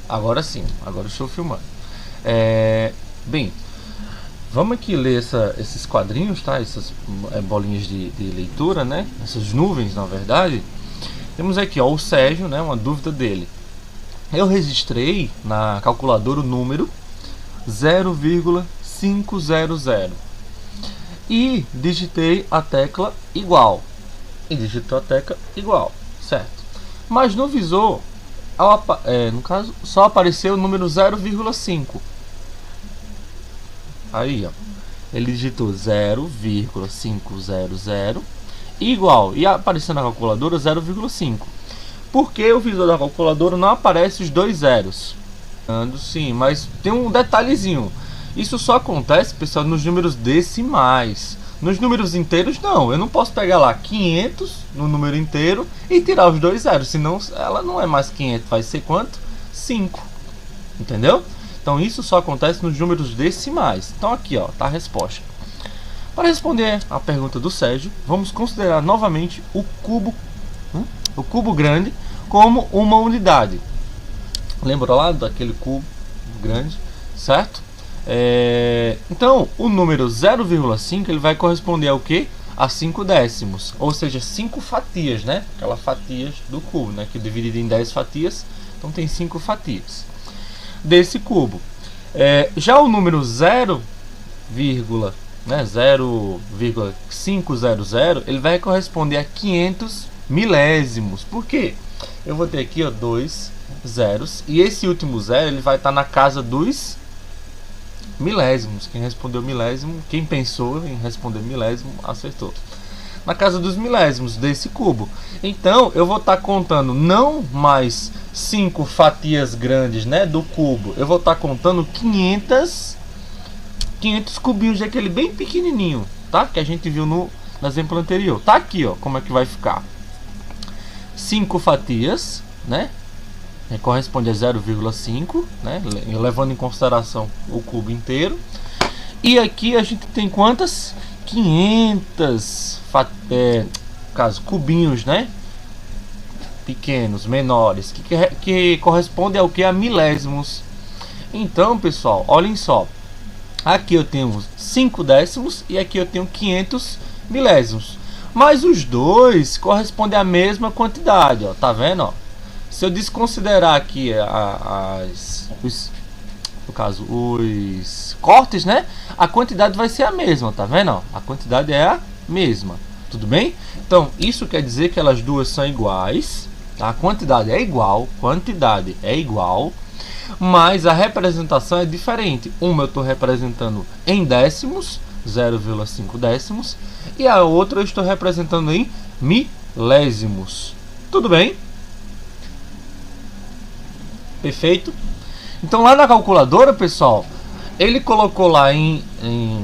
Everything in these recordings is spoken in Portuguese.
Agora sim, agora eu estou filmando. Bem, vamos aqui ler esses quadrinhos, tá? Essas bolinhas de leitura, né? Essas nuvens, na verdade. Temos aqui, ó, o Sérgio, né? Uma dúvida dele. Eu registrei na calculadora o número 0,500 e digitei a tecla igual. E digitou a tecla igual, certo? Mas no visor, no caso, só apareceu o número 0,5. Aí, ó, ele digitou 0,500 igual, e apareceu na calculadora 0,5. Porque o visor da calculadora não aparece os dois zeros? Sim, mas tem um detalhezinho. Isso só acontece, pessoal, nos números decimais. Nos números inteiros, não. Eu não posso pegar lá 500 no número inteiro e tirar os dois zeros. Senão ela não é mais 500. Vai ser quanto? 5. Entendeu? Então isso só acontece nos números decimais. Então aqui, ó, tá a resposta. Para responder a pergunta do Sérgio, vamos considerar novamente o cubo grande como uma unidade. Lembra lá daquele cubo grande, certo? Então, o número 0,5 ele vai corresponder ao que? A 5 décimos, ou seja, 5 fatias, né? Aquelas fatias do cubo, né? Que é dividido em 10 fatias, então tem 5 fatias desse cubo. Já o número 0,500 ele vai corresponder a 500 milésimos. Por quê? Eu vou ter aqui, ó, 2 zeros, e esse último zero ele vai estar na casa dos milésimos. Quem respondeu milésimo, quem pensou em responder milésimo, acertou. Na casa dos milésimos desse cubo. Então eu vou estar contando não mais 5 fatias grandes, né, do cubo. Eu vou estar contando 500 cubinhos daquele bem pequenininho, tá? Que a gente viu no exemplo anterior. Tá aqui, ó, como é que vai ficar. 5 fatias, né? Corresponde a 0,5, né? Levando em consideração o cubo inteiro. E aqui a gente tem quantas? 500 cubinhos, né? Pequenos, menores, que correspondem ao que? A milésimos. Então, pessoal, olhem só. Aqui eu tenho 5 décimos e aqui eu tenho 500 milésimos. Mas os dois correspondem à mesma quantidade, ó. Tá vendo, ó? Se eu desconsiderar aqui os cortes, né? A quantidade vai ser a mesma, tá vendo? Ó? A quantidade é a mesma, tudo bem? Então, isso quer dizer que elas duas são iguais, tá? A quantidade é igual, mas a representação é diferente. Uma eu estou representando em décimos, 0,5 décimos, e a outra eu estou representando em milésimos, tudo bem? Perfeito? Então lá na calculadora, pessoal, ele colocou lá em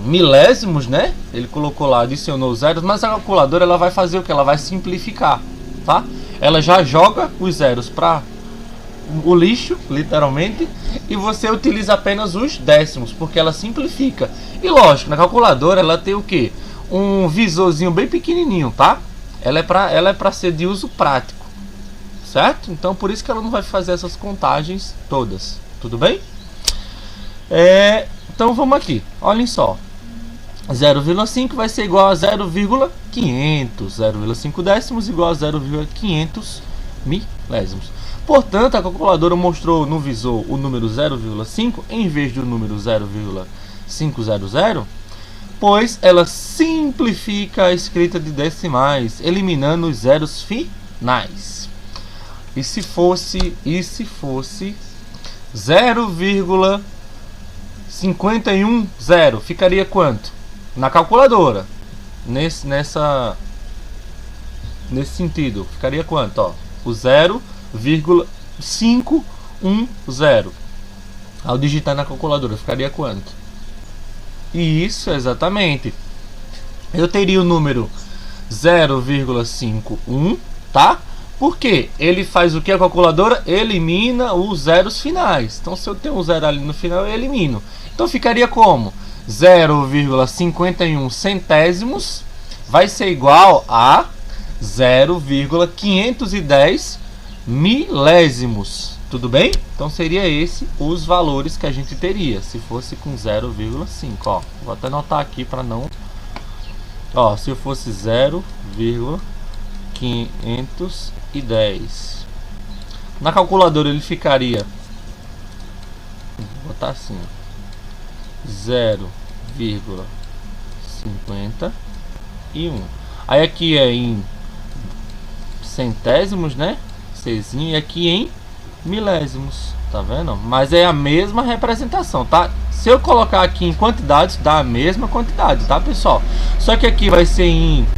milésimos, né? Ele colocou lá, adicionou zeros, mas a calculadora ela vai fazer o que? Ela vai simplificar, tá? Ela já joga os zeros para o lixo, literalmente, e você utiliza apenas os décimos, porque ela simplifica. E lógico, na calculadora ela tem o que? Um visorzinho bem pequenininho, tá? Ela é para ser de uso prático, certo? Então por isso que ela não vai fazer essas contagens todas, tudo bem? Então vamos aqui, olhem só. 0,5 vai ser igual a 0,500, 0,5 décimos igual a 0,500 milésimos. Portanto, a calculadora mostrou no visor o número 0,5 em vez do número 0,500, pois ela simplifica a escrita de decimais, eliminando os zeros finais. E se fosse 0,510, ficaria quanto? Na calculadora, nesse sentido, ficaria quanto? Ó, o 0,510 ao digitar na calculadora, ficaria quanto? Isso, exatamente. Eu teria o número 0,51, tá? Porque ele faz o que a calculadora? Elimina os zeros finais. Então se eu tenho um zero ali no final, eu elimino. Então ficaria como? 0,51 centésimos vai ser igual a 0,510 milésimos. Tudo bem? Então seria esse os valores que a gente teria se fosse com 0,5. Ó, vou até anotar aqui para não... Ó, se eu fosse 0,510. Na calculadora ele ficaria... Vou botar assim. 0,51. Aí aqui é em centésimos, né? Czinho, e aqui em milésimos, tá vendo? Mas é a mesma representação, tá? Se eu colocar aqui em quantidades, dá a mesma quantidade, tá, pessoal? Só que aqui vai ser em...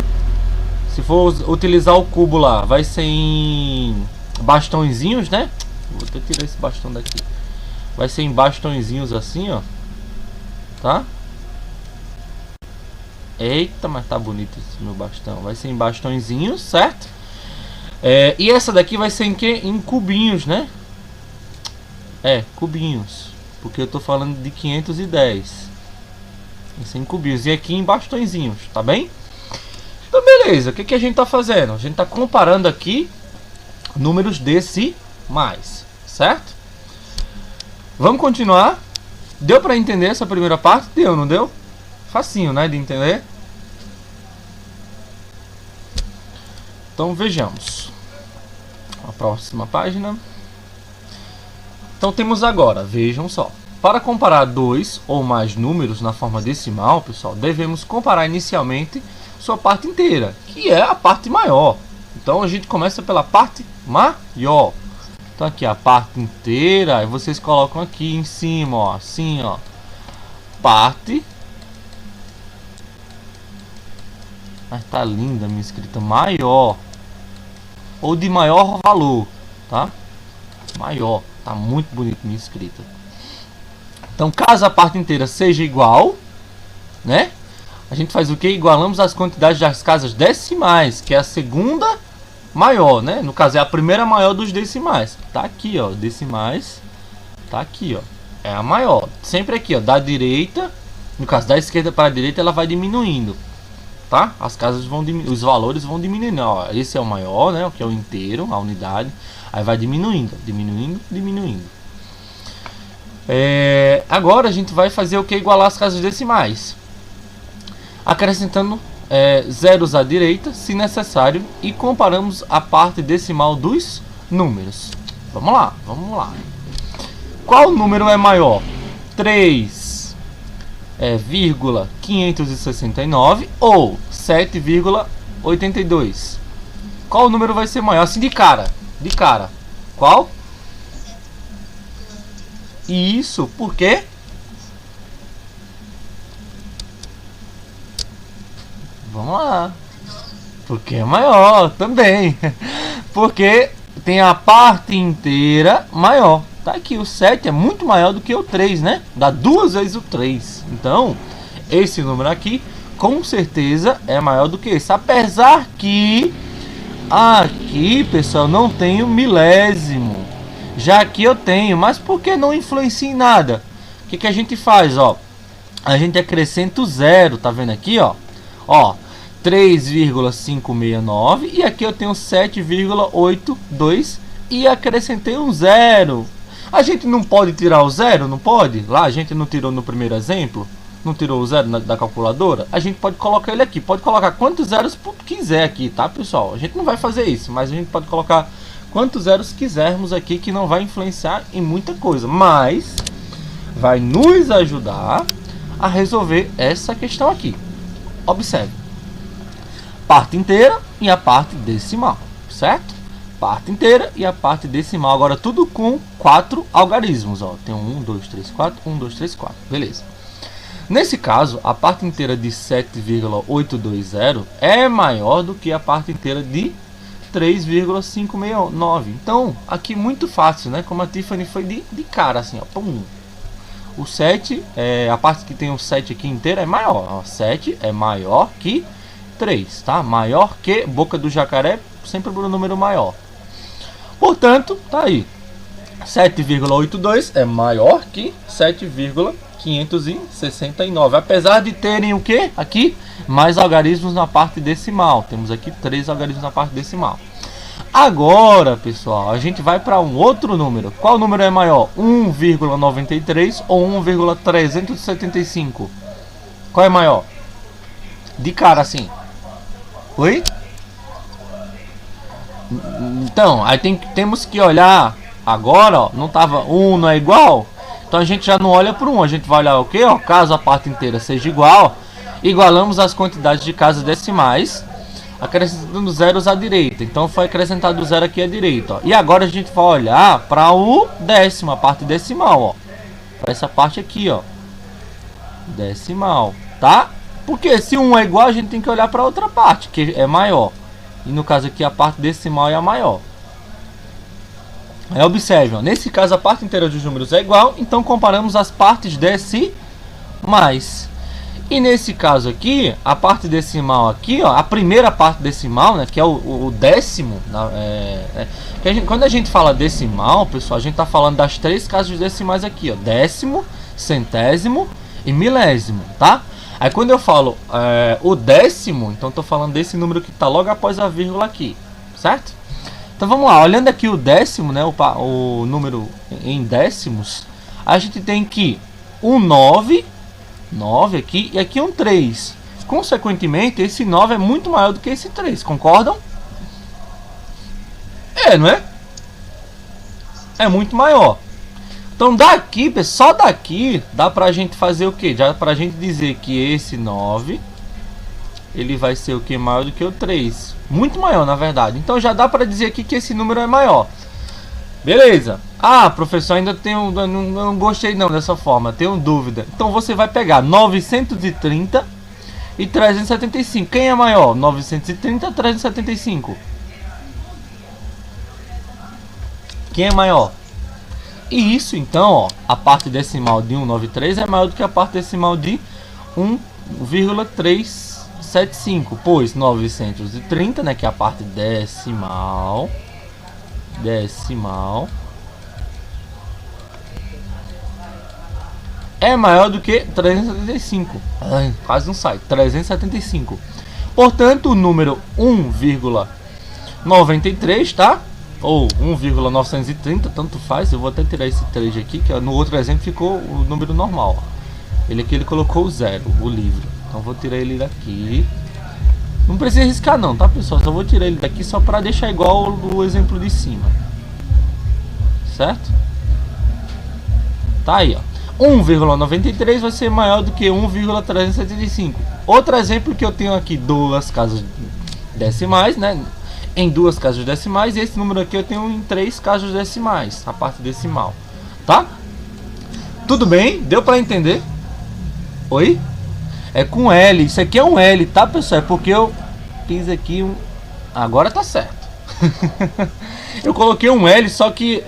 Se for utilizar o cubo lá, vai ser em bastõezinhos, né? Vou até tirar esse bastão daqui. Vai ser em bastõezinhos assim, ó. Tá? Eita, mas tá bonito esse meu bastão. Vai ser em bastõezinhos, certo? E essa daqui vai ser em que? Em cubinhos, né? Cubinhos. Porque eu tô falando de 510. Vai ser em cubinhos. E aqui em bastõezinhos, tá bem? Então, beleza. O que a gente tá fazendo? A gente tá comparando aqui números decimais, certo? Vamos continuar. Deu pra entender essa primeira parte? Deu, não deu? Facinho, né, de entender? Então vejamos a próxima página. Então temos agora, vejam só, para comparar dois ou mais números na forma decimal, pessoal, devemos comparar inicialmente sua parte inteira, que é a parte maior. Então a gente começa pela parte maior. Então aqui a parte inteira, aí vocês colocam aqui em cima, ó, assim, ó, parte. Mas tá linda a minha escrita, maior. Ou de maior valor, tá? Maior, tá muito bonito minha escrita. Então, caso a parte inteira seja igual, né? A gente faz o que? Igualamos as quantidades das casas decimais, que é a segunda maior, né? No caso, é a primeira maior dos decimais. Tá aqui, ó, decimais. Tá aqui, ó. É a maior. Sempre aqui, ó, da direita. No caso, da esquerda para a direita, ela vai diminuindo. Tá? As casas vão diminuindo, os valores vão diminuindo. Ó, esse é o maior, né? O que é o inteiro, a unidade. Aí vai diminuindo, diminuindo, diminuindo. Agora a gente vai fazer o que? Igualar as casas decimais. Acrescentando zeros à direita, se necessário, e comparamos a parte decimal dos números. Vamos lá, vamos lá. Qual número é maior? 3,569 ou 7,82? Qual número vai ser maior? Assim de cara. De cara. Qual? Isso, por quê? Vamos lá. Porque é maior também. Porque tem a parte inteira maior. Tá aqui, o 7 é muito maior do que o 3, né? Dá 2 vezes o 3. Então, esse número aqui, com certeza, é maior do que esse. Apesar que aqui, pessoal, não tem o milésimo. Já aqui eu tenho, mas por que não influencia em nada? O que a gente faz, ó? A gente acrescenta o zero, tá vendo aqui, ó? Ó, 3,569 e aqui eu tenho 7,82 e acrescentei um zero. A gente não pode tirar o zero, não pode? Lá a gente não tirou no primeiro exemplo, não tirou o zero da calculadora. A gente pode colocar ele aqui, pode colocar quantos zeros quiser aqui, tá, pessoal? A gente não vai fazer isso, mas a gente pode colocar quantos zeros quisermos aqui, que não vai influenciar em muita coisa, mas vai nos ajudar a resolver essa questão aqui. Observe, parte inteira e a parte decimal, certo? Parte inteira e a parte decimal. Agora tudo com 4 algarismos, ó. Tem 1, 2, 3, 4, 1, 2, 3, 4. Beleza. Nesse caso, a parte inteira de 7,820 é maior do que a parte inteira de 3,569. Então, aqui muito fácil, né? Como a Tiffany foi de cara, assim, ó. Pum. O 7, a parte que tem o 7 aqui inteira é maior. Ó. 7 é maior que 3, tá? Maior que boca do jacaré, sempre por um número maior. Portanto, tá aí. 7,82 é maior que 7,569. Apesar de terem o que? Aqui, mais algarismos na parte decimal. Temos aqui 3 algarismos na parte decimal. Agora, pessoal, a gente vai para um outro número. Qual número é maior? 1,93 ou 1,375? Qual é maior? De cara assim. Oi? Então, aí temos que olhar agora, ó, não tava 1 não é igual? Então a gente já não olha por 1, a gente vai olhar o que? Ó, caso a parte inteira seja igual, igualamos as quantidades de casas decimais, acrescentando zeros à direita. Então foi acrescentado o zero aqui à direita, ó. E agora a gente vai olhar para o décimo, a parte decimal, ó. Para essa parte aqui, ó. Decimal, tá? Porque se 1 é igual, a gente tem que olhar para outra parte, que é maior. E no caso aqui a parte decimal é a maior. Aí observe, ó, nesse caso a parte inteira dos números é igual, então comparamos as partes decimais. E nesse caso aqui, a parte decimal aqui, ó, a primeira parte decimal, né, que é o décimo, quando a gente fala decimal, pessoal, a gente está falando das três casas decimais aqui, ó, décimo, centésimo e milésimo, tá? Aí quando eu falo o décimo, então estou falando desse número que está logo após a vírgula aqui, certo? Então vamos lá, olhando aqui o décimo, né, o número em décimos, a gente tem aqui um 9 aqui e aqui um 3. Consequentemente, esse 9 é muito maior do que esse 3, concordam? Não é? É muito maior. Então daqui, só daqui, dá pra gente fazer o que? Dá pra gente dizer que esse 9, ele vai ser o que? Maior do que o 3. Muito maior, na verdade. Então já dá pra dizer aqui que esse número é maior. Beleza. Ah, professor, ainda tenho, não gostei não dessa forma, tenho dúvida. Então você vai pegar 930 e 375. Quem é maior? 930 ou 375? Quem é maior? E isso então, ó, a parte decimal de 193 é maior do que a parte decimal de 1,375, pois 930, né, que é a parte decimal, é maior do que 375. Ai, quase não sai. 375. Portanto, o número 1,93, tá? Ou 1,930, tanto faz. Eu vou até tirar esse 3 aqui, que no outro exemplo ficou o número normal. Ele aqui ele colocou o 0, o livro. Então vou tirar ele daqui. Não precisa riscar não, tá, pessoal? Só vou tirar ele daqui só para deixar igual o exemplo de cima. Certo? Tá aí, ó. 1,93 vai ser maior do que 1,375. Outro exemplo que eu tenho aqui, duas casas decimais, né? Em duas casas decimais, e esse número aqui eu tenho em três casas decimais, a parte decimal, tá? Tudo bem? Deu para entender? Oi? É com L, isso aqui é um L, tá, pessoal? É porque eu fiz aqui um... Agora tá certo. Eu coloquei um L, só que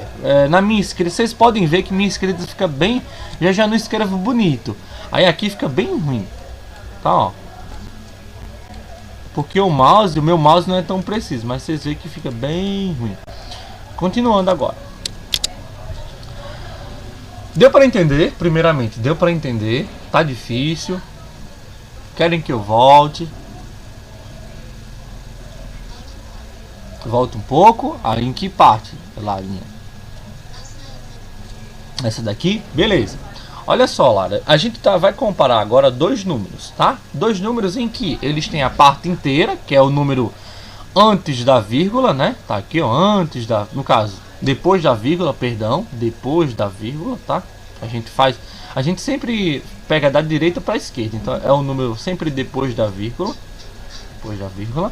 na minha escrita, vocês podem ver que minha escrita fica bem... Já não escrevo bonito. Aí aqui fica bem ruim. Tá, ó. Porque o meu mouse não é tão preciso, mas vocês veem que fica bem ruim. Continuando agora. Deu para entender? Primeiramente, deu para entender. Tá difícil. Querem que eu volte? Volta um pouco. Aí em que parte? Lá, linha. Essa daqui? Beleza. Olha só, Lara. A gente vai comparar agora dois números, tá? Dois números em que eles têm a parte inteira, que é o número antes da vírgula, né? Tá aqui, ó. Antes da... No caso, depois da vírgula, perdão. Depois da vírgula, tá? A gente sempre pega da direita para a esquerda. Então é o número sempre depois da vírgula. Depois da vírgula.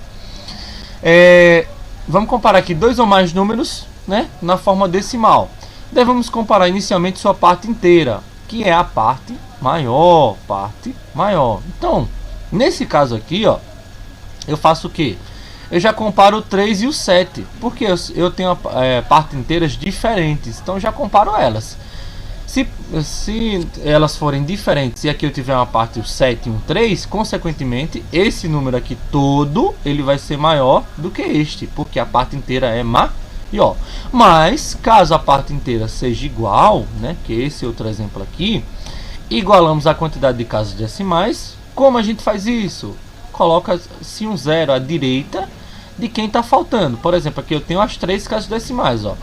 Vamos comparar aqui dois ou mais números, né? Na forma decimal. Devemos comparar inicialmente sua parte inteira, que é a parte maior. Então, nesse caso aqui, ó, eu faço o que? Eu já comparo o 3 e o 7, porque eu tenho partes inteiras diferentes, então eu já comparo elas. Se elas forem diferentes e aqui eu tiver uma parte o 7 e um 3, consequentemente, esse número aqui todo, ele vai ser maior do que este, porque a parte inteira é maior. Mas, caso a parte inteira seja igual, né, que esse outro exemplo aqui, igualamos a quantidade de casas decimais. Como a gente faz isso? Coloca-se um zero à direita de quem está faltando. Por exemplo, aqui eu tenho as 3 casas decimais, ó.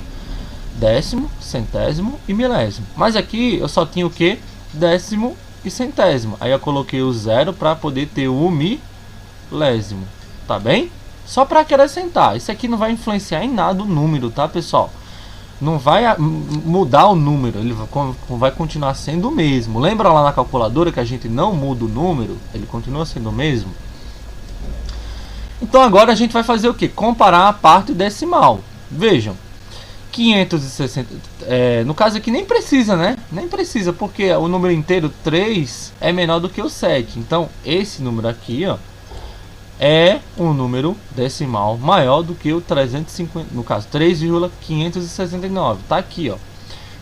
Décimo, centésimo e milésimo. Mas aqui eu só tinha o que? Décimo e centésimo. Aí eu coloquei o 0 para poder ter o milésimo. Tá bem? Só para acrescentar. Isso aqui não vai influenciar em nada o número, tá, pessoal? Não vai mudar o número, ele vai continuar sendo o mesmo. Lembra lá na calculadora que a gente não muda o número? Ele continua sendo o mesmo. Então agora a gente vai fazer o que? Comparar a parte decimal. Vejam, 560, no caso aqui nem precisa, né? Nem precisa, porque o número inteiro 3 é menor do que o 7. Então esse número aqui, ó, é um número decimal maior do que o 350, no caso 3,569. Tá aqui, ó.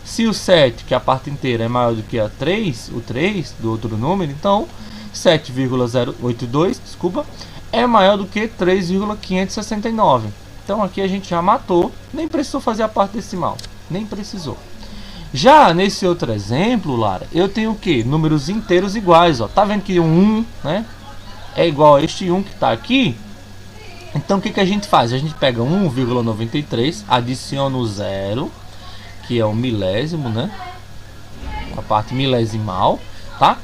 Se o 7, que é a parte inteira, é maior do que a 3, o 3 do outro número, então 7,082, desculpa, é maior do que 3,569. Então aqui a gente já matou, nem precisou fazer a parte decimal, nem precisou. Já nesse outro exemplo, Lara, eu tenho o que? Números inteiros iguais, ó. Tá vendo que o 1, né, é igual a este 1 que está aqui? Então o que a gente faz? A gente pega 1,93, adiciona o 0, que é o milésimo, né? A parte milesimal, tá?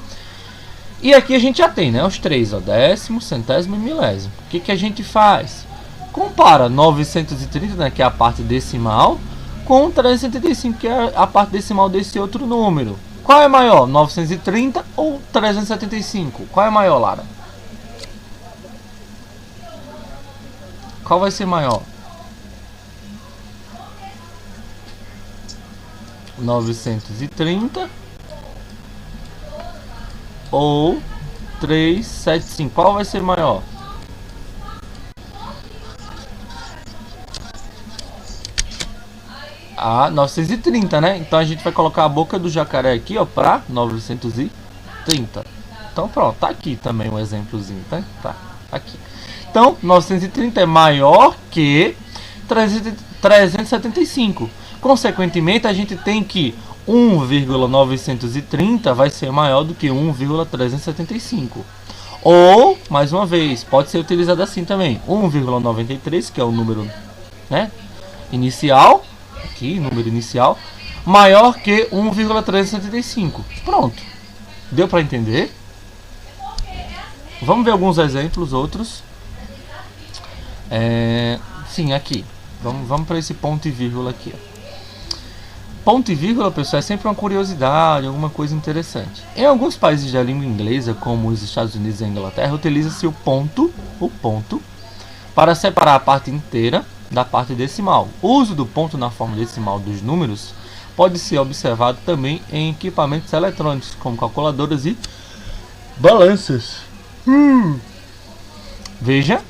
E aqui a gente já tem, né, os 3, ó, décimo, centésimo e milésimo. O que a gente faz? Compara 930, né, que é a parte decimal, com 375, que é a parte decimal desse outro número. Qual é maior, 930 ou 375? Qual é maior, Lara? Qual vai ser maior? 930 ou 375? Qual vai ser maior? Ah, 930, né? Então a gente vai colocar a boca do jacaré aqui, ó, para 930. Então pronto, tá aqui também um exemplozinho, tá? Tá aqui. Então, 930 é maior que 375. Consequentemente, a gente tem que 1,930 vai ser maior do que 1,375. Ou, mais uma vez, pode ser utilizado assim também. 1,93, que é o número, né, inicial, aqui, número inicial, maior que 1,375. Pronto. Deu para entender? Vamos ver alguns exemplos, outros. Sim, aqui. Vamos para esse ponto e vírgula aqui. Ponto e vírgula, pessoal, é sempre uma curiosidade, alguma coisa interessante. Em alguns países da língua inglesa, como os Estados Unidos e a Inglaterra, utiliza-se o ponto, para separar a parte inteira da parte decimal. O uso do ponto na forma decimal dos números pode ser observado também em equipamentos eletrônicos, como calculadoras e balanças. Veja,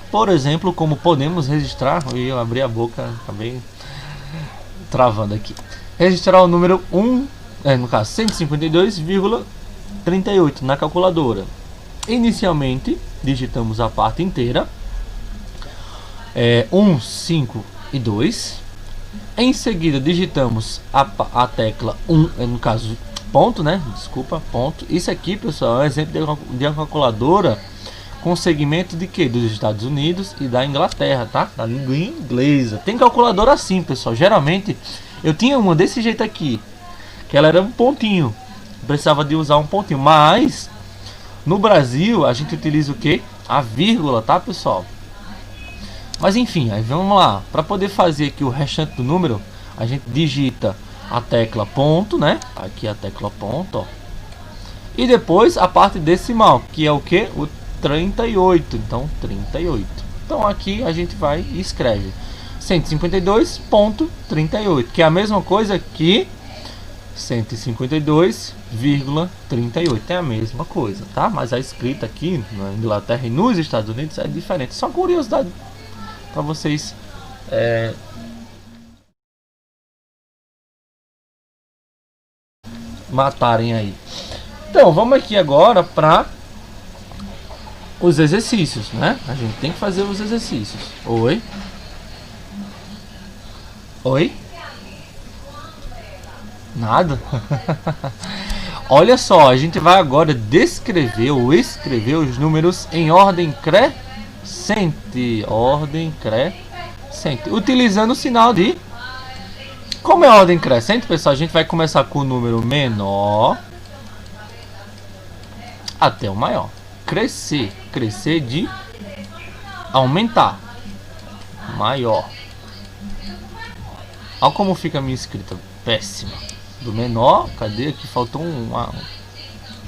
por exemplo, como podemos registrar, eu abri a boca, acabei travando aqui. Registrar o número 152,38 na calculadora. Inicialmente, digitamos a parte inteira, 1, 5 e 2. Em seguida, digitamos a tecla 1, no caso, ponto, né? Desculpa, ponto. Isso aqui, pessoal, é um exemplo de uma calculadora com segmento de que? Dos Estados Unidos e da Inglaterra, tá? Da língua inglesa. Tem calculadora assim, pessoal. Geralmente, eu tinha uma desse jeito aqui, que ela era um pontinho. Precisava de usar um pontinho. Mas, no Brasil, a gente utiliza o que? A vírgula, tá, pessoal? Mas enfim, aí vamos lá. Para poder fazer aqui o restante do número, a gente digita a tecla ponto, né? Aqui a tecla ponto, ó. E depois a parte decimal, que é o que? O 38. Então, 38. Então aqui a gente vai e escreve 152,38, que é a mesma coisa que 152,38. É a mesma coisa, tá? Mas a escrita aqui na Inglaterra e nos Estados Unidos é diferente. Só curiosidade para vocês matarem aí. Então, vamos aqui agora para os exercícios, né? A gente tem que fazer os exercícios. Oi? Oi? Nada? Olha só, a gente vai agora descrever ou escrever os números em ordem crescente. crescente. Ordem crescente. Utilizando o sinal de... Como é ordem crescente, pessoal, a gente vai começar com o número menor até o maior. Crescer. Crescer de aumentar. Maior. Olha como fica a minha escrita. Péssima. Do menor. Cadê? Aqui faltou um...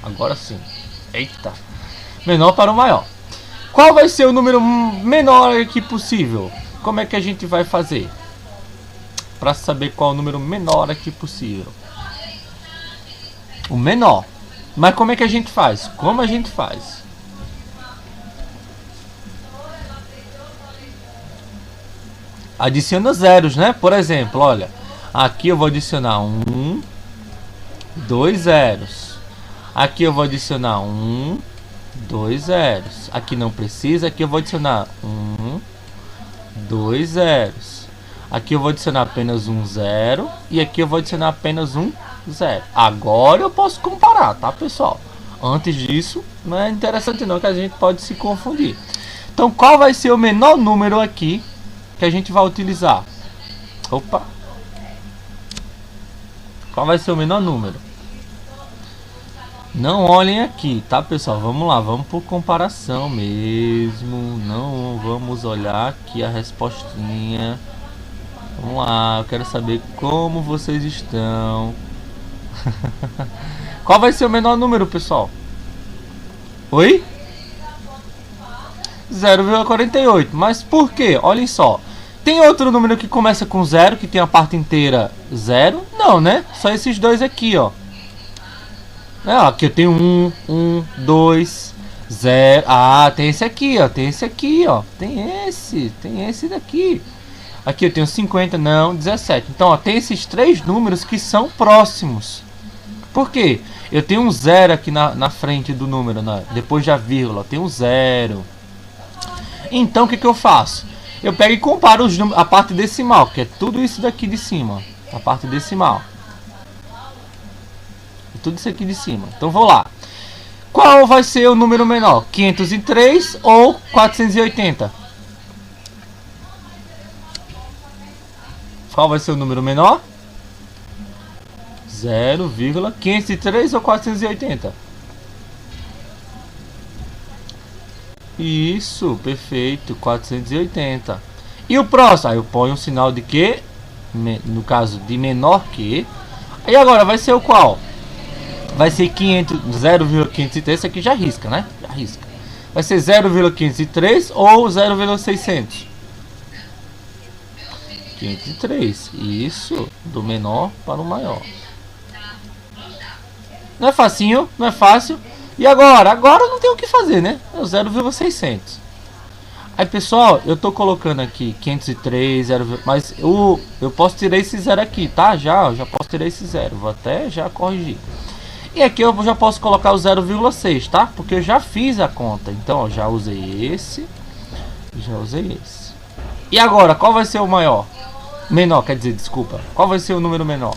Agora sim. Eita. Menor para o maior. Qual vai ser o número menor aqui possível? Como é que a gente vai fazer? Para saber qual é o número menor aqui possível. O menor. Mas como é que a gente faz? Como a gente faz? Adiciona zeros, né? Por exemplo, olha. Aqui eu vou adicionar 2 zeros. Aqui eu vou adicionar 2 zeros. Aqui não precisa. Aqui eu vou adicionar 2 zeros. Aqui eu vou adicionar apenas 1 zero. E aqui eu vou adicionar apenas 1 zero. Agora eu posso comparar, tá, pessoal? Antes disso, não é interessante não, que a gente pode se confundir. Então, qual vai ser o menor número aqui que a gente vai utilizar? Opa! Qual vai ser o menor número? Não olhem aqui, tá, pessoal? Vamos lá, vamos por comparação mesmo. Não vamos olhar aqui a respostinha. Vamos lá, eu quero saber como vocês estão. Qual vai ser o menor número, pessoal? Oi? 0,48. Mas por quê? Olhem só. Tem outro número que começa com 0, que tem a parte inteira 0? Não, né? Só esses dois aqui, ó. Aqui eu tenho 1, 2, 0. Ah, tem esse aqui, ó. Tem esse aqui, ó. Tem esse daqui. Aqui eu tenho 50, não, 17. Então, ó, tem esses três números que são próximos. Por quê? Eu tenho um 0 aqui na frente do número, né? Depois da vírgula, tem um 0. Então, o que eu faço? Eu pego e comparo a parte decimal, que é tudo isso daqui de cima. A parte decimal. Tudo isso aqui de cima. Então, vou lá. Qual vai ser o número menor? 503 ou 480? Qual vai ser o número menor? 0,503 ou 480? Isso, perfeito, 480. E o próximo? Aí eu ponho um sinal de que, no caso de menor que. E agora vai ser o qual? Vai ser 0,503, esse aqui já risca, né? Já risca. Vai ser 0,503 ou 0,600? 503, isso, do menor para o maior. Não é facinho, não é fácil. E agora? Agora não tem o que fazer, né? É o 0,600. Aí, pessoal, eu tô colocando aqui 503, 0, mas eu posso tirar esse 0 aqui, tá? Já posso tirar esse 0, vou até já corrigir. E aqui eu já posso colocar o 0,6, tá? Porque eu já fiz a conta. Então, ó, já usei esse. Já usei esse. E agora, qual vai ser o maior? Menor, quer dizer, desculpa. Qual vai ser o número menor?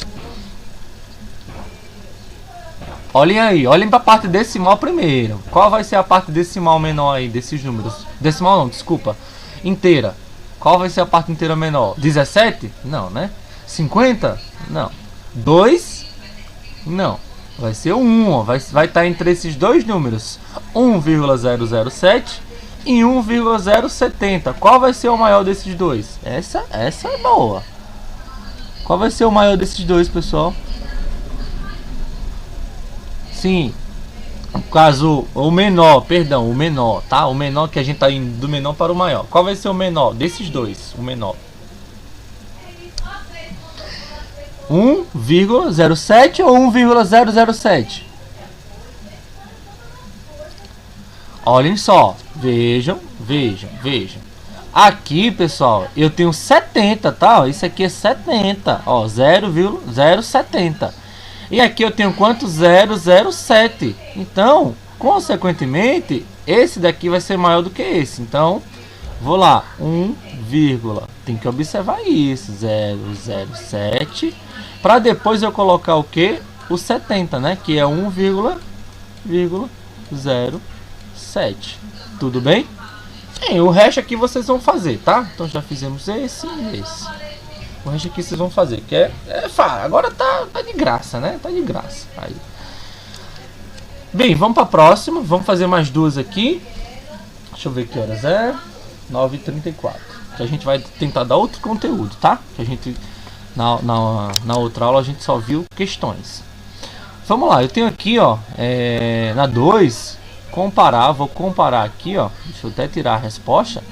Olhem aí, olhem para a parte decimal primeiro. Qual vai ser a parte decimal menor aí desses números? Decimal não, desculpa. Inteira. Qual vai ser a parte inteira menor? 17? Não, né? 50? Não. 2? Não. Vai ser 1, ó. Vai estar entre esses dois números. 1,007 e 1,070. Qual vai ser o maior desses dois? Essa é boa. Qual vai ser o maior desses dois, pessoal? Sim. No caso, o menor, perdão, o menor, tá? O menor que a gente tá indo do menor para o maior. Qual vai ser o menor desses dois? O menor. 1,07 ou 1,007? Olhem só, vejam. Aqui, pessoal, eu tenho 70, tá? Isso aqui é 70, ó, 0,070. E aqui eu tenho quanto? 007. Então, consequentemente, esse daqui vai ser maior do que esse. Então, vou lá, 1, tem que observar isso, 007. Para depois eu colocar o que? O 70, né? Que é 1,07. Tudo bem? O resto aqui vocês vão fazer, tá? Então já fizemos esse e esse. O resto aqui vocês vão fazer, que é agora tá de graça, né? Tá de graça. Aí. Bem, vamos para a próxima. Vamos fazer mais duas aqui. Deixa eu ver que horas é. 9h34. Que a gente vai tentar dar outro conteúdo, tá? Que a gente na outra aula a gente só viu questões. Vamos lá, eu tenho aqui, ó, na 2, comparar, vou comparar aqui, ó. Deixa eu até tirar a resposta.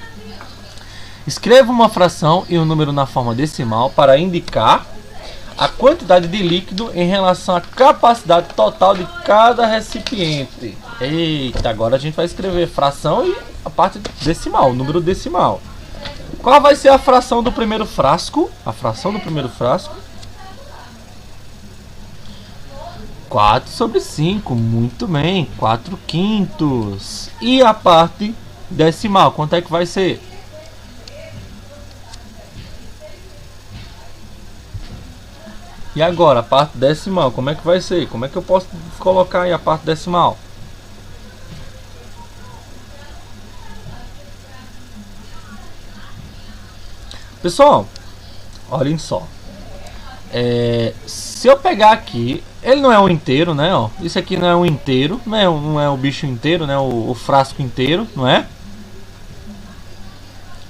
Escreva uma fração e um número na forma decimal para indicar a quantidade de líquido em relação à capacidade total de cada recipiente. Eita, agora a gente vai escrever fração e a parte decimal, o número decimal. Qual vai ser a fração do primeiro frasco? A fração do primeiro frasco. 4/5, muito bem, 4/5. E a parte decimal, quanto é que vai ser? E agora, a parte decimal, como é que vai ser? Como é que eu posso colocar aí a parte decimal? Pessoal, olhem só. Se eu pegar aqui, ele não é um inteiro, né? Ó, isso aqui não é um inteiro, não é o bicho inteiro, né? O frasco inteiro, não é?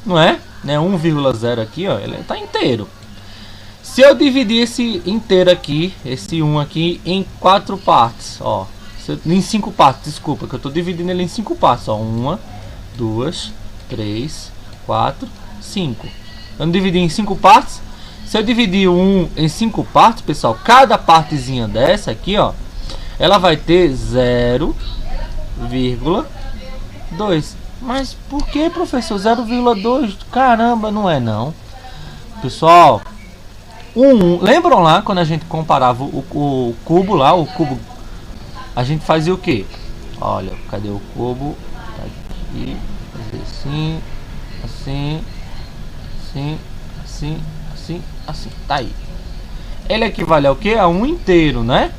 Não é? Né? 1,0 aqui, ó, ele tá inteiro. Se eu dividir esse inteiro aqui, esse 1 aqui, em 4 partes, ó, em 5 partes, desculpa, que eu tô dividindo ele em 5 partes, ó, 1, 2, 3, 4, 5. Eu não dividi em 5 partes. Se eu dividir o 1 em 5 partes, pessoal, cada partezinha dessa aqui, ó, ela vai ter 0,2. Mas por que, professor? 0,2? Caramba, não é não. Pessoal, lembram lá quando a gente comparava o cubo lá, o cubo, a gente fazia o que? Olha, cadê o cubo? Tá aqui, fazer assim, assim, assim, assim, assim, assim, tá aí. Ele equivale ao que? A 1 inteiro, né?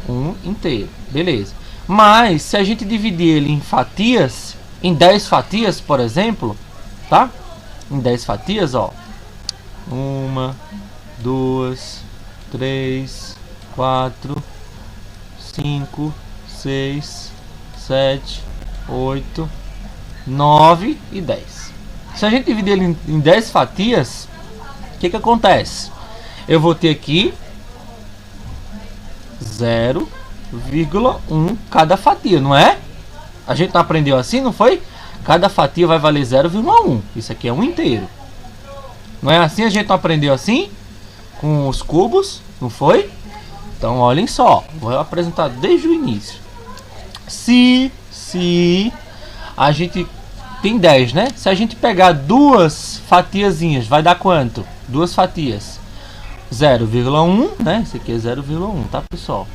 1 inteiro, beleza. Mas se a gente dividir ele em fatias, em 10 fatias, por exemplo, tá? Em 10 fatias, ó. 1, 2, 3, 4, 5, 6, 7, 8, 9 e 10. Se a gente dividir ele em 10 fatias, o que acontece? Eu vou ter aqui 0,1 cada fatia, não é? A gente não aprendeu assim, não foi? Cada fatia vai valer 0,1. Isso aqui é um inteiro. Não é assim? A gente não aprendeu assim? Com os cubos, não foi? Então, olhem só. Vou apresentar desde o início. Se a gente tem 10, né? Se a gente pegar duas fatiazinhas, vai dar quanto? Duas fatias. 0,1, né? Esse aqui é 0,1, tá, pessoal?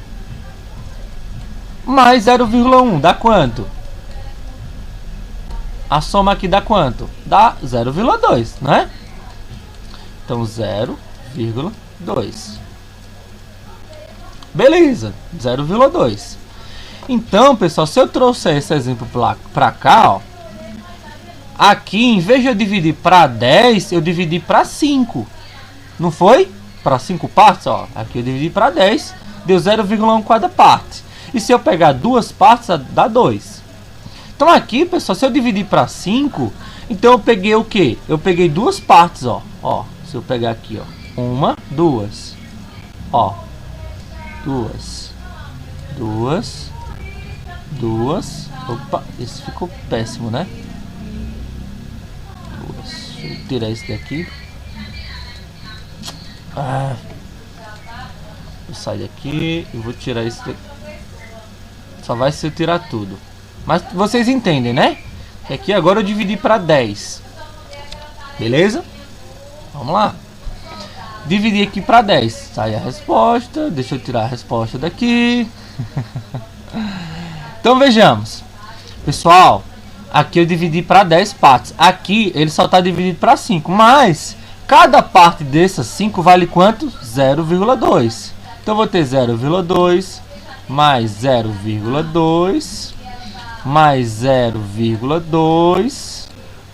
Mais 0,1 dá quanto? A soma aqui dá quanto? Dá 0,2, né? Então 0,2. Beleza, 0,2. Então, pessoal, se eu trouxer esse exemplo para cá, ó, aqui, em vez de eu dividir para 10, eu dividi para 5. Não foi? Para 5 partes, ó. Aqui eu dividi para 10, deu 0,1 cada parte. E se eu pegar duas partes, dá 2. Então aqui, pessoal, se eu dividir para 5, então eu peguei o quê? Eu peguei duas partes, ó. Ó, se eu pegar aqui, ó. 1, 2. Ó. 2. Opa, esse ficou péssimo, né? 2. Deixa eu tirar esse daqui. Vou sair daqui e vou tirar esse daqui. Só vai se eu tirar tudo. Mas vocês entendem, né? Que aqui agora eu dividi para 10. Beleza? Vamos lá. Dividi aqui para 10. Sai a resposta. Deixa eu tirar a resposta daqui. Então vejamos. Pessoal, aqui eu dividi para 10 partes. Aqui ele só está dividido para 5. Mas cada parte dessas 5 vale quanto? 0,2. Então eu vou ter 0,2 mais 0,2 mais 0,2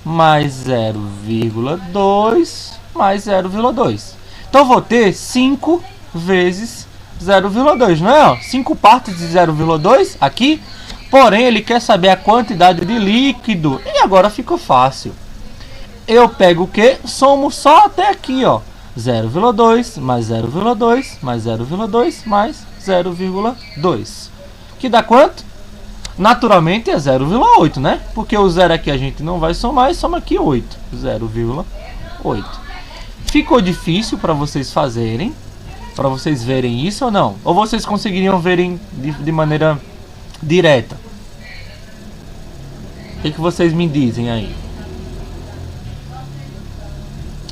mais 0,2 mais 0,2. Então eu vou ter 5 vezes 0,2, não é? 5 partes de 0,2 aqui. Porém, ele quer saber a quantidade de líquido. E agora ficou fácil. Eu pego o que? Somo só até aqui, ó. 0,2 mais 0,2 mais 0,2 mais 0,2. Que dá quanto? Naturalmente é 0,8, né? Porque o zero aqui a gente não vai somar e soma aqui 8. 0,8. Ficou difícil para vocês fazerem? Para vocês verem isso ou não? Ou vocês conseguiriam verem de maneira direta? O que vocês me dizem aí?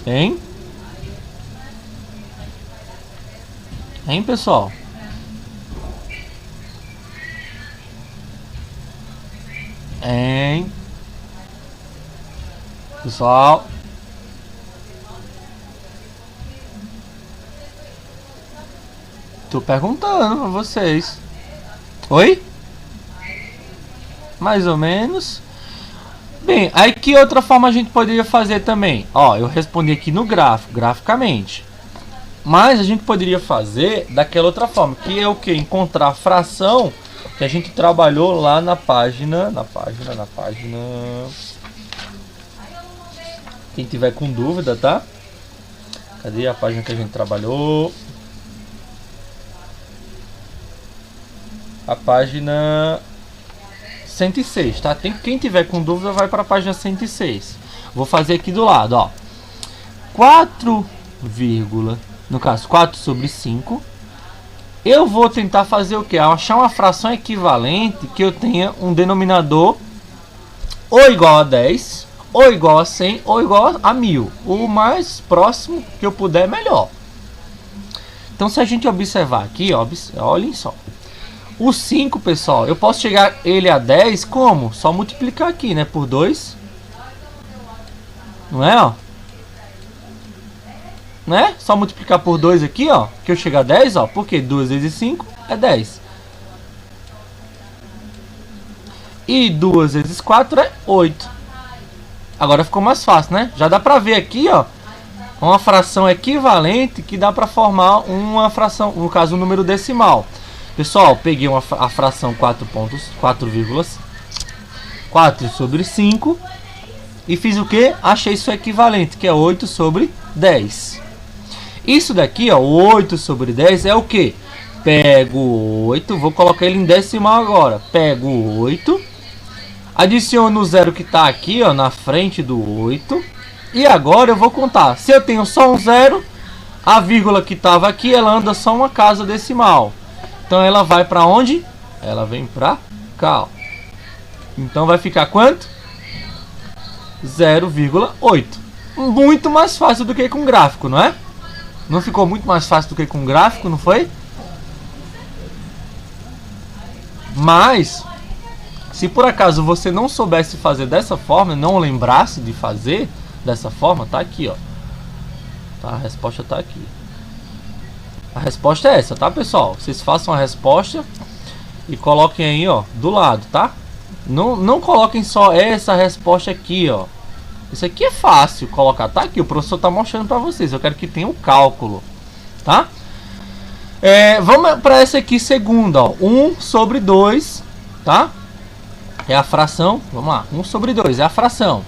Hein? Hein, pessoal? Hein? Pessoal? Tô perguntando pra vocês. Oi? Mais ou menos. Bem, aí que outra forma a gente poderia fazer também? Ó, eu respondi aqui no gráfico, graficamente. Mas a gente poderia fazer daquela outra forma, que é o que? Encontrar a fração que a gente trabalhou lá na página. Quem tiver com dúvida, tá? Cadê a página que a gente trabalhou? A página 106, tá? Quem tiver com dúvida vai para a página 106. Vou fazer aqui do lado, ó. 4, no caso 4 sobre 5. Eu vou tentar fazer o que? Achar uma fração equivalente que eu tenha um denominador ou igual a 10, ou igual a 100, ou igual a 1000. O mais próximo que eu puder, melhor. Então, se a gente observar aqui, ó, olhem só. O 5, pessoal, eu posso chegar ele a 10 como? Só multiplicar aqui, né? Por 2. Não é, ó? Né? Só multiplicar por 2 aqui, ó. Que eu chego a 10, ó. Porque 2 vezes 5 é 10. E 2 vezes 4 é 8. Agora ficou mais fácil, né? Já dá pra ver aqui, ó. Uma fração equivalente que dá pra formar uma fração, no caso, um número decimal. Pessoal, peguei a fração 4 sobre 5 e fiz o que? Achei isso equivalente, que é 8 sobre 10. Isso daqui, ó, 8 sobre 10 é o que? Pego 8, vou colocar ele em decimal agora. Pego 8, adiciono o zero que está aqui, ó, na frente do 8. E agora eu vou contar. Se eu tenho só um zero, a vírgula que estava aqui, ela anda só uma casa decimal. Então ela vai para onde? Ela vem para cá, ó. Então vai ficar quanto? 0,8. Muito mais fácil do que com gráfico, não é? Não ficou muito mais fácil do que com gráfico, não foi? Mas, se por acaso você não soubesse fazer dessa forma, não lembrasse de fazer dessa forma, tá aqui, ó. Tá, a resposta tá aqui. A resposta é essa, tá, pessoal? Vocês façam a resposta e coloquem aí, ó, do lado, tá? Não coloquem só essa resposta aqui, ó. Isso aqui é fácil colocar, tá aqui, o professor tá mostrando pra vocês. Eu quero que tenha o cálculo, tá? Vamos para essa aqui segunda, ó. 1 sobre 2, tá? É a fração, vamos lá, 1 sobre 2 é a fração.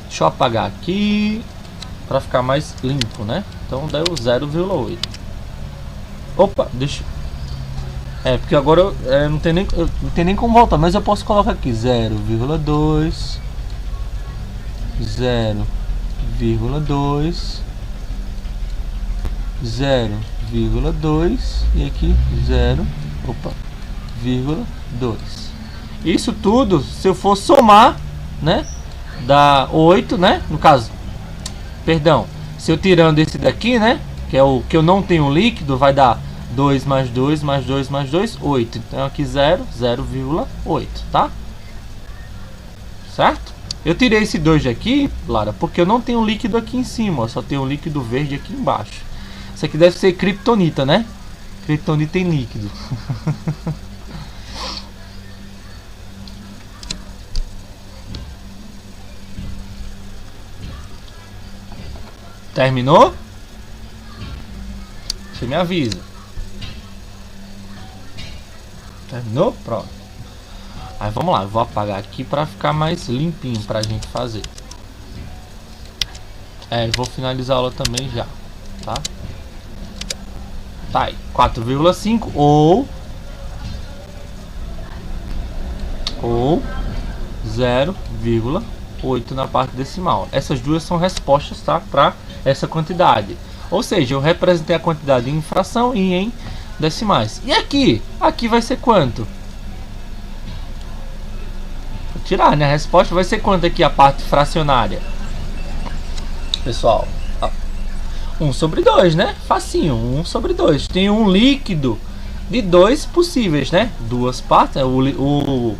Deixa eu apagar aqui para ficar mais limpo, né? Então deu 0,8. Opa, deixa. Porque agora eu não tenho nem como voltar, mas eu posso colocar aqui 0,2, 0,2, 0,2 e aqui 0,2. Isso tudo, se eu for somar, né, dá 8, né? No caso, perdão, se eu tirando esse daqui, né, que é o que eu não tenho líquido, vai dar 2 mais 2 mais 2 mais 2, 8. Então aqui 0,8, tá? Certo? Eu tirei esse 2 daqui, Lara, porque eu não tenho líquido aqui em cima, ó, só tenho líquido verde aqui embaixo. Isso aqui deve ser kryptonita, né? Kryptonita em líquido. Terminou? Você me avisa. Terminou? Pronto. Aí vamos lá, eu vou apagar aqui para ficar mais limpinho pra gente fazer. Eu vou finalizar a aula também já, tá? Tá aí, 4,5 ou 0,8 na parte decimal. Essas duas são respostas, tá? Para essa quantidade. Ou seja, eu representei a quantidade em fração e em decimais. E aqui? Aqui vai ser quanto? Vou tirar, né? A resposta vai ser quanto aqui a parte fracionária? Pessoal, 1 sobre 2, né? Facinho, 1 sobre 2. Tem um líquido de 2 possíveis, né? Duas partes, o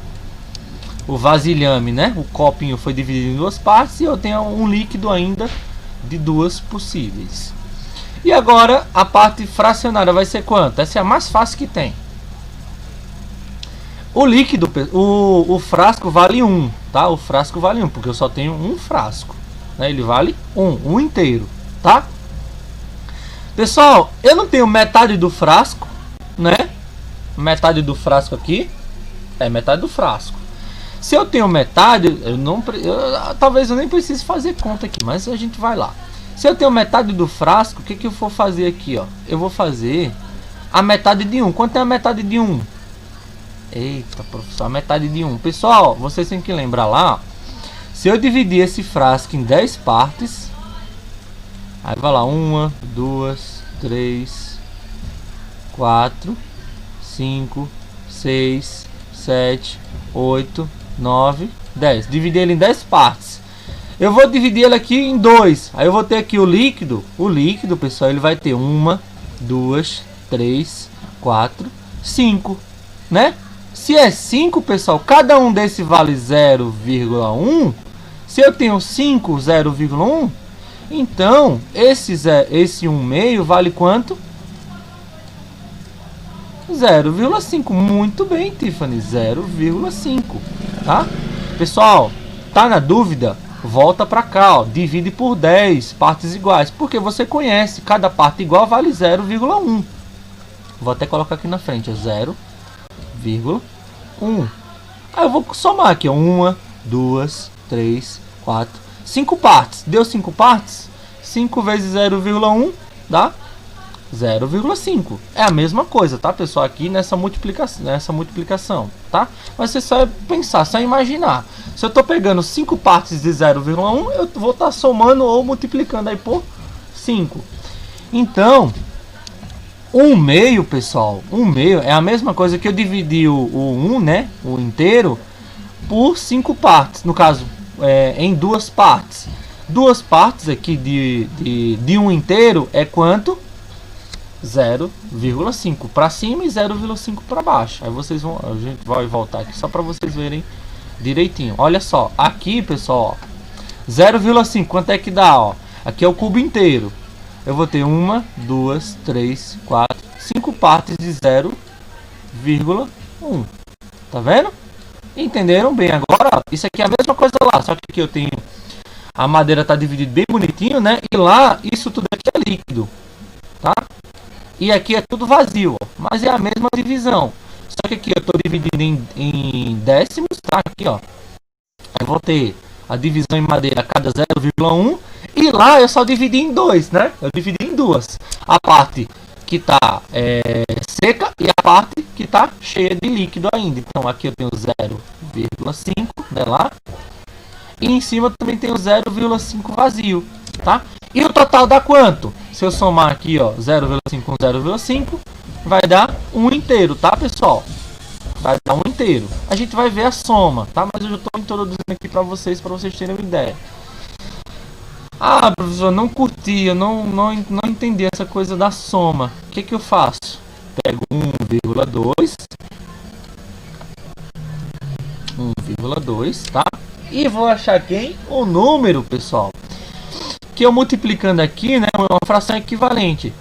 vasilhame, né? O copinho foi dividido em duas partes e eu tenho um líquido ainda de duas possíveis. E agora a parte fracionária vai ser quanto? Essa é a mais fácil que tem. O líquido, o frasco vale 1, tá? O frasco vale 1, porque eu só tenho um frasco, né? Ele vale 1 inteiro, tá? Pessoal, eu não tenho metade do frasco, né? Metade do frasco aqui é metade do frasco. Se eu tenho metade, talvez eu nem precise fazer conta aqui, mas a gente vai lá. Se eu tenho metade do frasco, o que eu vou fazer aqui, ó? Eu vou fazer a metade de 1. Quanto é a metade de 1? Eita, professor, a metade de 1. Pessoal, vocês têm que lembrar lá, ó, se eu dividir esse frasco em 10 partes, aí vai lá, 1, 2, 3, 4, 5, 6, 7, 8, 9, 10. Dividir ele em 10 partes. Eu vou dividir ele aqui em 2. Aí eu vou ter aqui o líquido. O líquido, pessoal, ele vai ter 1, 2, 3, 4, 5, né? Se é 5, pessoal, cada um desse vale 0,1. Se eu tenho 5, 0,1, então esse 1 meio vale quanto? 0,5. Muito bem, Tiffany, 0,5, tá? Pessoal, tá na dúvida? Volta para cá, ó, divide por 10 partes iguais, porque você conhece, cada parte igual vale 0,1. Vou até colocar aqui na frente, é 0,1. Aí eu vou somar aqui, ó, 1, 2, 3, 4, 5 partes. Deu 5 partes? 5 vezes 0,1 dá 0,5. É a mesma coisa, tá, pessoal? Aqui nessa multiplicação, tá? Mas você só pensar, só imaginar. Se eu tô pegando 5 partes de 0,1, eu vou estar somando ou multiplicando aí por 5. Então, 1 meio, pessoal, 1 meio é a mesma coisa que eu dividi o 1, né, o inteiro, por 5 partes. No caso, em 2 partes. 2 partes aqui de 1 inteiro é quanto? 0,5 para cima e 0,5 para baixo. Aí vocês vão, a gente vai voltar aqui só para vocês verem direitinho. Olha só, aqui, pessoal, 0,5, quanto é que dá, ó? Aqui é o cubo inteiro. Eu vou ter 1, 2, 3, 4, 5 partes de 0,1. Tá vendo? Entenderam bem agora? Isso aqui é a mesma coisa lá, só que aqui eu tenho a madeira tá dividida bem bonitinho, né? E lá isso tudo aqui é líquido, tá? E aqui é tudo vazio, ó, mas é a mesma divisão. Só que aqui eu estou dividindo em décimos, tá? Aqui, ó. Eu vou ter a divisão em madeira a cada 0,1. E lá eu só dividi em 2, né? Eu dividi em 2. A parte que está seca e a parte que está cheia de líquido ainda. Então aqui eu tenho 0,5, né, lá. E em cima também tenho 0,5 vazio, tá? E o total dá quanto? Se eu somar aqui, ó, 0,5 com 0,5, vai dar 1 inteiro, tá, pessoal? Vai dar 1 inteiro. A gente vai ver a soma, tá? Mas eu já estou introduzindo aqui para vocês terem uma ideia. Ah, professor, não curti, eu não entendi essa coisa da soma. O que eu faço? Pego 1,2, tá? E vou achar quem? O número, pessoal. Que eu multiplicando aqui, né, uma fração equivalente.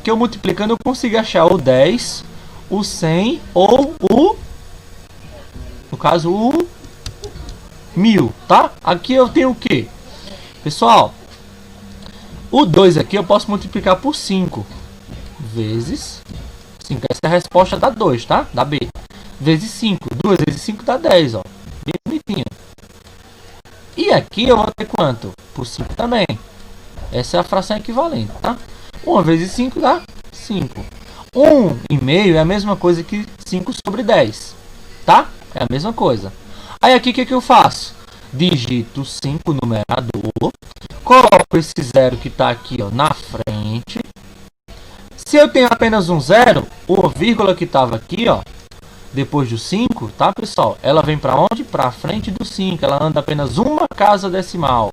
Que eu multiplicando eu consigo achar o 10, o 100 ou no caso o 1000, tá? Aqui eu tenho o que? Pessoal, O 2 aqui eu posso multiplicar por 5 vezes 5. Essa é a resposta da 2, tá? Da B. Vezes 5. 2 vezes 5 dá 10, ó. Bem bonitinho. E aqui eu vou ter quanto? Por 5 também. Essa é a fração equivalente, tá? 1 vezes 5 dá 5. 1,5 é a mesma coisa que 5 sobre 10, tá? É a mesma coisa. Aí aqui o que eu faço? Digito 5 no numerador, coloco esse zero que está aqui, ó, na frente. Se eu tenho apenas um zero, o vírgula que estava aqui, ó, depois do 5, tá, pessoal? Ela vem para onde? Para frente do 5. Ela anda apenas uma casa decimal.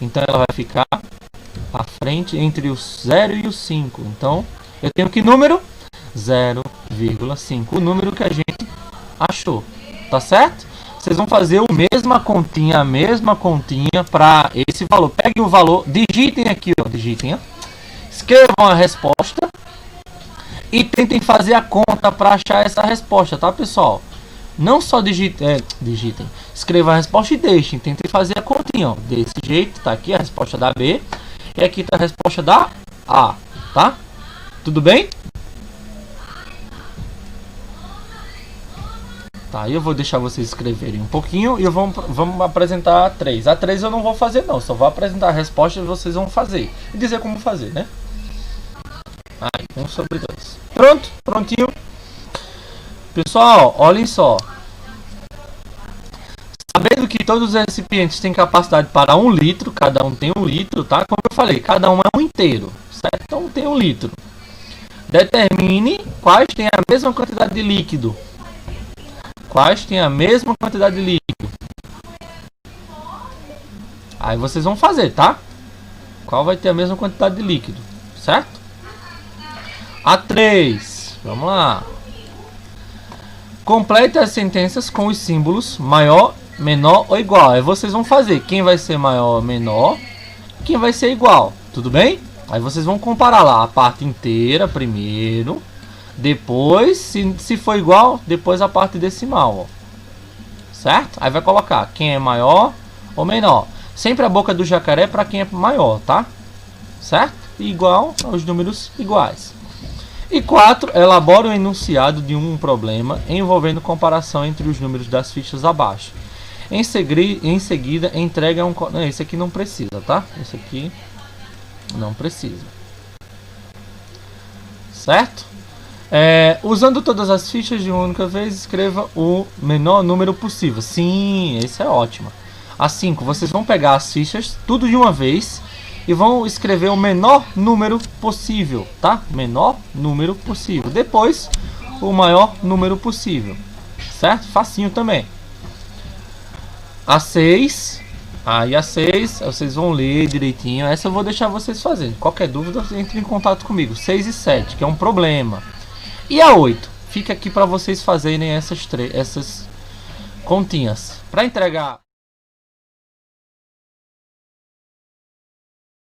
Então ela vai ficar à frente entre o 0 e o 5. Então eu tenho que número? 0,5. O número que a gente achou. Tá certo? Vocês vão fazer a mesma continha para esse valor. Peguem o valor, digitem aqui, ó, digitem, ó. Escrevam a resposta e tentem fazer a conta para achar essa resposta, tá, pessoal? Não só digitem, escrevam a resposta e deixem, tentem fazer a continha, ó, desse jeito. Tá aqui a resposta da B e aqui tá a resposta da A, tá? Tudo bem? Tá, eu vou deixar vocês escreverem um pouquinho e vamos apresentar a 3. A 3 eu não vou fazer não, só vou apresentar a resposta e vocês vão fazer. E dizer como fazer, né? Aí, 1 sobre 2. Pronto, prontinho. Pessoal, olhem só. Sabendo que todos os recipientes têm capacidade para 1 litro, cada um tem 1 litro, tá? Como eu falei, cada um é um inteiro, certo? Então tem 1 litro. Determine quais têm a mesma quantidade de líquido. Quais têm a mesma quantidade de líquido? Aí vocês vão fazer, tá? Qual vai ter a mesma quantidade de líquido, certo? A3, vamos lá. Complete as sentenças com os símbolos maior, menor ou igual. Aí vocês vão fazer quem vai ser maior ou menor, quem vai ser igual, tudo bem? Aí vocês vão comparar lá a parte inteira primeiro. Depois, se for igual, depois a parte decimal, ó. Certo? Aí vai colocar quem é maior ou menor. Sempre a boca do jacaré para quem é maior, tá? Certo? Igual aos números iguais. E 4, elabora o enunciado de um problema envolvendo comparação entre os números das fichas abaixo. Em seguida, entrega um... Não, esse aqui não precisa, tá? Esse aqui não precisa. Certo? Usando todas as fichas de uma única vez, escreva o menor número possível. Sim, esse é ótimo. A 5, vocês vão pegar as fichas tudo de uma vez e vão escrever o menor número possível, tá? Menor número possível. Depois, o maior número possível. Certo? Facinho também. A 6, aí a 6, vocês vão ler direitinho. Essa eu vou deixar vocês fazerem. Qualquer dúvida, entre em contato comigo. 6 e 7, que é um problema. E a 8, fica aqui para vocês fazerem essas continhas. Para entregar